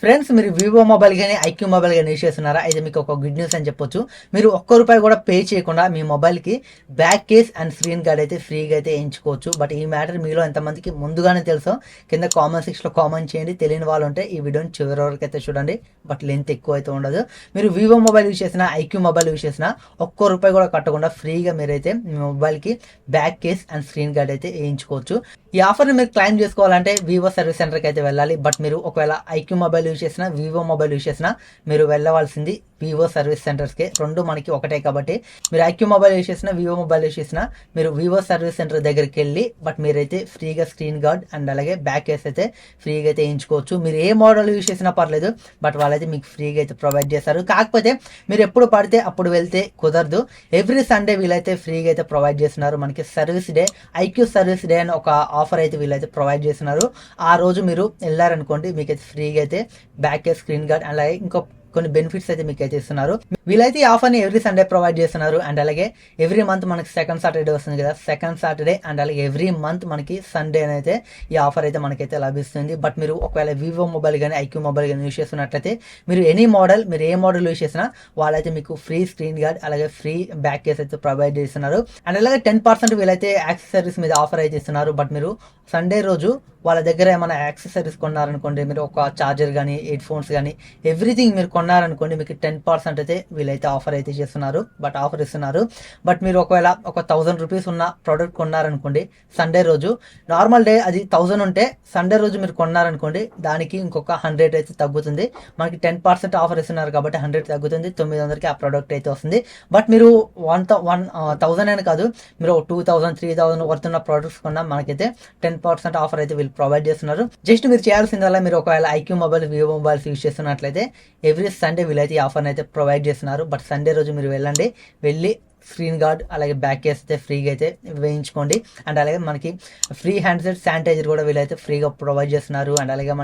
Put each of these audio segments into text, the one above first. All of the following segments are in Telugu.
ఫ్రెండ్స్, మీరు వివో మొబైల్ కానీ ఐక్యూ మొబైల్ కానీ యూస్ చేస్తున్నారా? అయితే మీకు ఒక గుడ్ న్యూస్ అని చెప్పొచ్చు. మీరు ₹1 కూడా పే చేయకుండా మీ మొబైల్కి back case and screen guard అయితే ఫ్రీగా అయితే వేయించుకోవచ్చు. బట్ ఈ మ్యాటర్ మీలో ఎంతమందికి ముందుగానే తెలుసో కింద కామెంట్ సెక్షన్లో కామెంట్ చేయండి. తెలియని వాళ్ళు ఉంటే ఈ వీడియోని చివరి వరకు అయితే చూడండి. బట్ లెంత్ ఎక్కువ అయితే ఉండదు. మీరు వివో మొబైల్ యూస్ చేసినా ఐక్యూ మొబైల్ యూస్ చేసినా ₹1 కూడా కట్టకుండా ఫ్రీగా మీరైతే మీ మొబైల్కి back case and screen guard అయితే వేయించుకోవచ్చు. ఈ ఆఫర్ని మీరు క్లైమ్ చేసుకోవాలంటే వివో సర్వీస్ సెంటర్కి అయితే వెళ్ళాలి. బట్ మీరు ఒకవేళ ఐక్యూ మొబైల్ యూస్ చేసినా వివో మొబైల్ యూస్ చేసినా మీరు వెళ్ళవలసింది వివో సర్వీస్ సెంటర్స్కి. రెండు మనకి ఒకటే కాబట్టి మీరు ఐక్యూ మొబైల్ యూస్ చేసినా వివో మొబైల్ యూస్ చేసినా మీరు వివో సర్వీస్ సెంటర్ దగ్గరికి వెళ్ళి బట్ మీరైతే ఫ్రీగా స్క్రీన్ గార్డ్ అండ్ అలాగే బ్యాక్ కేస్ అయితే ఫ్రీగా అయితే వేయించుకోవచ్చు. మీరు ఏ మోడల్ యూస్ చేసినా పర్లేదు, బట్ వాళ్ళైతే మీకు ఫ్రీగా అయితే ప్రొవైడ్ చేస్తారు. కాకపోతే మీరు ఎప్పుడు పడితే అప్పుడు వెళ్తే కుదరదు. ఎవ్రీ సండే వీళ్ళైతే ఫ్రీగా అయితే ప్రొవైడ్ చేస్తున్నారు. మనకి service day, iQOO service day అని ఒక ఆఫర్ అయితే వీళ్ళైతే ప్రొవైడ్ చేస్తున్నారు. ఆ రోజు మీరు వెళ్ళారనుకోండి, మీకైతే ఫ్రీగా అయితే బ్యాక్ కేస్ స్క్రీన్ గార్డ్ అలాగే ఇంకో కొన్ని బెనిఫిట్స్ అయితే మీకు అయితే ఇస్తున్నారు. వీళ్ళైతే ఈ ఆఫర్ని ఎవ్రీ సండే ప్రొవైడ్ చేస్తున్నారు. అండ్ అలాగే ఎవ్రీ మంత్ మనకి సెకండ్ సాటర్డే వస్తుంది కదా, సెకండ్ సాటర్డే అండ్ అలాగే ఎవ్రీ మంత్ మనకి సండే అయితే ఈ ఆఫర్ అయితే మనకైతే లభిస్తుంది. బట్ మీరు ఒకవేళ వివో మొబైల్ కానీ ఐక్యూ మొబైల్ కానీ యూస్ చేస్తున్నట్లయితే మీరు ఎనీ మోడల్, మీరు ఏ మోడల్ యూస్ చేసినా వాళ్ళైతే మీకు ఫ్రీ స్క్రీన్ గార్డ్ అలాగే ఫ్రీ బ్యాక్ కేస్ అయితే ప్రొవైడ్ చేస్తున్నారు. అండ్ అలాగే 10% వీళ్ళైతే యాక్సెసరీస్ మీద ఆఫర్ అయితే ఇస్తున్నారు. బట్ మీరు సండే రోజు వాళ్ళ దగ్గర ఏమైనా యాక్సెసరీస్ కొన్నారనుకోండి, మీరు ఒక చార్జర్ కానీ హెడ్ ఫోన్స్ కానీ ఎవ్రీథింగ్ మీరు కొన్నారనుకోండి, మీకు 10% అయితే వీళ్ళైతే ఆఫర్ అయితే చేస్తున్నారు. బట్ ఆఫర్ ఇస్తున్నారు. బట్ మీరు ఒకవేళ ఒక ₹1000 ఉన్న ప్రోడక్ట్ కొన్నారనుకోండి సండే రోజు, నార్మల్ డే అది 1000 ఉంటే సండే రోజు మీరు కొన్నారనుకోండి దానికి ఇంకొక 100 అయితే తగ్గుతుంది. మనకి 10% ఆఫర్ ఇస్తున్నారు కాబట్టి 100 తగ్గుతుంది. 900కి ఆ ప్రోడక్ట్ అయితే వస్తుంది. బట్ మీరు 1000 అని కాదు, మీరు 2000 3000 వర్త్ ఉన్న ప్రోడక్ట్స్ కొన్నా మనకైతే 10% ఆఫర్ అయితే వీళ్ళు ప్రొవైడ్ చేస్తున్నారు. జస్ట్ మీరు చేయాల్సిందల్లా, మీరు ఒకవేళ IQ mobile Vivo mobiles use చేస్తున్నట్లయితే ఎవ్రీ సండే వీళ్ళైతే ఈ ఆఫర్ని అయితే ప్రొవైడ్ చేస్తున్నారు. బట్ సండే రోజు మీరు వెళ్ళి స్క్రీన్ గార్డ్ అలాగే బ్యాక్ కేస్ అయితే ఫ్రీగా అయితే వేయించుకోండి. అండ్ అలాగే మనకి ఫ్రీ హ్యాండ్సెట్ శానిటైజర్ కూడా వీళ్ళైతే ఫ్రీగా ప్రొవైడ్ చేస్తున్నారు. అండ్ అలాగే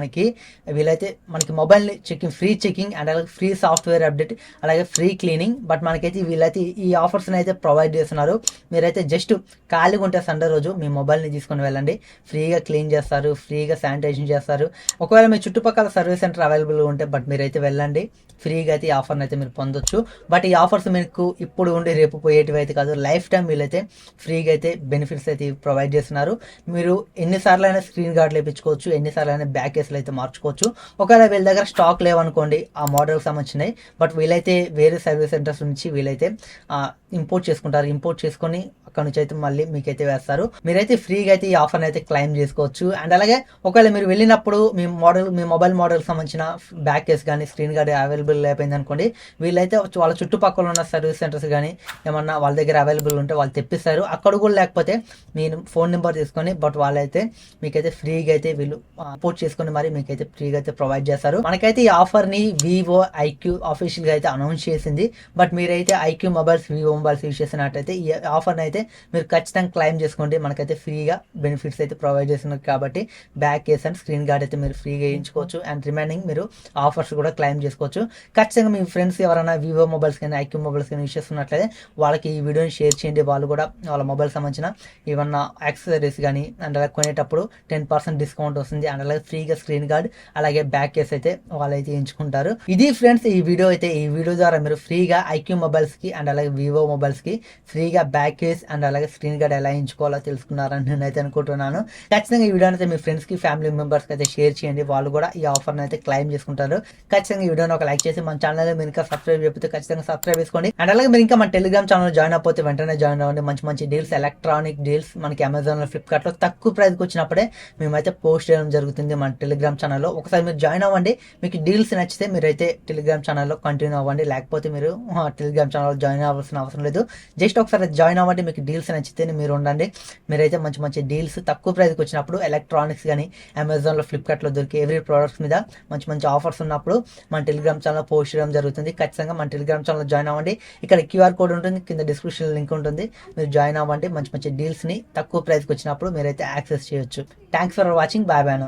వీళ్ళైతే మనకి మొబైల్ని ఫ్రీ చెకింగ్ అండ్ అలాగే ఫ్రీ సాఫ్ట్వేర్ అప్డేట్ అలాగే ఫ్రీ క్లీనింగ్. బట్ మనకైతే వీళ్ళైతే ఈ ఆఫర్స్ని అయితే ప్రొవైడ్ చేస్తున్నారు. మీరైతే జస్ట్ ఖాళీగా ఉంటే సండే రోజు మీ మొబైల్ని తీసుకొని వెళ్ళండి, ఫ్రీగా క్లీన్ చేస్తారు, ఫ్రీగా శానిటైజేషన్ చేస్తారు. ఒకవేళ మీ చుట్టుపక్కల సర్వీస్ సెంటర్ అవైలబుల్గా ఉంటే బట్ మీరైతే వెళ్ళండి, ఫ్రీగా అయితే ఈ ఆఫర్ని అయితే మీరు పొందొచ్చు. బట్ ఈ ఆఫర్స్ మీకు ఇప్పుడు ఉండి రేపు పోయేటివి అయితే కాదు, లైఫ్ టైం వీళ్ళైతే ఫ్రీగా అయితే బెనిఫిట్స్ అయితే ప్రొవైడ్ చేస్తున్నారు. మీరు ఎన్నిసార్లు అయినా స్క్రీన్ గార్డ్లు వేయించుకోవచ్చు, ఎన్నిసార్లు అయినా బ్యాక్ కేసులు అయితే మార్చుకోవచ్చు. ఒకవేళ వీళ్ళ దగ్గర స్టాక్ లేవనుకోండి ఆ మోడల్కి సంబంధించినవి, బట్ వీళ్ళైతే వేరే సర్వీస్ సెంటర్స్ నుంచి వీళ్ళైతే ఇంపోర్ట్ చేసుకుంటారు. ఇంపోర్ట్ చేసుకొని అక్కడ నుంచి అయితే మళ్ళీ మీకైతే వేస్తారు. మీరైతే ఫ్రీగా అయితే ఈ ఆఫర్ని అయితే క్లైమ్ చేసుకోవచ్చు. అండ్ అలాగే ఒకవేళ మీరు వెళ్ళినప్పుడు మీ మొబైల్ మోడల్ సంబంధించిన బ్యాక్ కేస్ కానీ స్క్రీన్ గార్డ్ అవైలబుల్ అయిపోయింది అనుకోండి, వీళ్ళైతే వాళ్ళ చుట్టుపక్కల ఉన్న సర్వీస్ సెంటర్స్ కానీ ఏమన్నా వాళ్ళ దగ్గర అవైలబుల్ ఉంటే వాళ్ళు తెప్పిస్తారు. అక్కడ కూడా లేకపోతే మీరు ఫోన్ నెంబర్ తీసుకొని బట్ వాళ్ళైతే మీకైతే ఫ్రీగా అయితే వీళ్ళు ఇంపోర్ట్ చేసుకొని మరి మీకైతే ఫ్రీగా అయితే ప్రొవైడ్ చేస్తారు. మనకైతే ఈ ఆఫర్ని వివో ఐక్యూ ఆఫీషియల్గా అయితే అనౌన్స్ చేసింది. బట్ మీరైతే iQOO mobiles Vivo mobiles use చేసినట్టయితే ఈ ఆఫర్ని అయితే మీరు ఖచ్చితంగా క్లైమ్ చేసుకోండి. మనకైతే ఫ్రీగా బెనిఫిట్స్ అయితే ప్రొవైడ్ చేస్తున్నారు కాబట్టి back case and screen guard అయితే మీరు ఫ్రీగా వేయించుకోవచ్చు. అండ్ రిమైనింగ్ మీరు ఆఫర్స్ కూడా క్లైమ్ చేసుకోవచ్చు. ఖచ్చితంగా మీ ఫ్రెండ్స్ ఎవరైనా వివో మొబైల్స్ కానీ ఐక్యూ మొబైల్స్ కానీ యూస్ చేస్తున్నట్లయితే వాళ్ళకి ఈ వీడియోని షేర్ చేయండి. వాళ్ళు కూడా వాళ్ళ మొబైల్ సంబంధించిన ఏమన్నా యాక్సెసరీస్ కానీ అండ్ అలాగే కొనేటప్పుడు 10% డిస్కౌంట్ వస్తుంది. అండ్ అలాగే ఫ్రీగా స్క్రీన్ గార్డ్ అలాగే బ్యాక్ కేస్ అయితే వాళ్ళైతే ఎంచుకుంటారు. ఇది ఫ్రెండ్స్ ఈ వీడియో అయితే. ఈ వీడియో ద్వారా మీరు ఫ్రీగా ఐక్యూ మొబైల్స్ కి అండ్ అలాగే వివో మొబైల్స్ కి ఫ్రీగా బ్యాక్ కేస్ అండ్ అలాగే స్క్రీన్ గార్డ్ ఎలా ఎంచుకోవాలో తెలుసుకున్నారని నేనైతే అనుకుంటున్నాను. ఖచ్చితంగా ఈ వీడియోని అయితే మీ ఫ్రెండ్స్ కి ఫ్యామిలీ మెంబర్స్ కి అయితే షేర్ చేయండి. వాళ్ళు కూడా ఈ ఆఫర్ని అయితే క్లైమ్ చేసుకుంటారు. ఖచ్చితంగా ఈ వీడియోని ఒక లైక్ చేసి మన ఛానల్ మీరు ఇంకా సబ్స్క్రైబ్ చేయకపోతే ఖచ్చితంగా సబ్స్క్రైబ్ చేసుకోండి. అండ్ అలాగే మీరు ఇంకా మన టెలిగ్రామ్ ఛానల్ జాయిన్ అయిపోతే వెంటనే జాయిన్ అవ్వండి. మంచి మంచి డీల్స్, ఎలక్ట్రానిక్ డీల్స్ మనకి అమెజాన్ లో, ఫ్లిప్కార్ట్ లో తక్కువ ప్రైస్కి వచ్చినప్పుడే మేమైతే పోస్ట్ చేయడం జరుగుతుంది మన టెలిగ్రామ్ ఛానల్లో. ఒకసారి మీరు జాయిన్ అవ్వండి. మీకు డీల్స్ నచ్చితే మీరైతే టెలిగ్రామ్ ఛానల్లో కంటిన్యూ అవ్వండి. లేకపోతే మీరు టెలిగ్రామ్ ఛానల్ జాయిన్ అవ్వాల్సిన అవసరం లేదు. జస్ట్ ఒకసారి జాయిన్ అవ్వండి. మీకు డీల్స్ నచ్చితే మీరు ఉండండి. మీరైతే మంచి మంచి డీల్స్ తక్కువ ప్రైస్కి వచ్చినప్పుడు ఎలక్ట్రానిక్స్ కానీ అమెజాన్లో, ఫ్లిప్కార్ట్లో దొరికే ఎవ్రీ ప్రోడక్ట్స్ మీద మంచి మంచి ఆఫర్స్ ఉన్నప్పుడు మన టెలిగ్రామ్ ఛానల్ పోస్ట్ చేయడం జరుగుతుంది. ఖచ్చితంగా మన టెలిగ్రామ్ ఛానల్ జాయిన్ అవ్వండి. ఇక్కడ QR కోడ్ ఉంటుంది, కింద డిస్క్రిప్షన్ లింక్ ఉంటుంది. మీరు జాయిన్ అవ్వండి. మంచి మంచి డీల్స్ని తక్కువ ప్రైస్కి వచ్చినప్పుడు మీరైతే యాక్సెస్ చేయొచ్చు. Thanks for watching. Bye bye.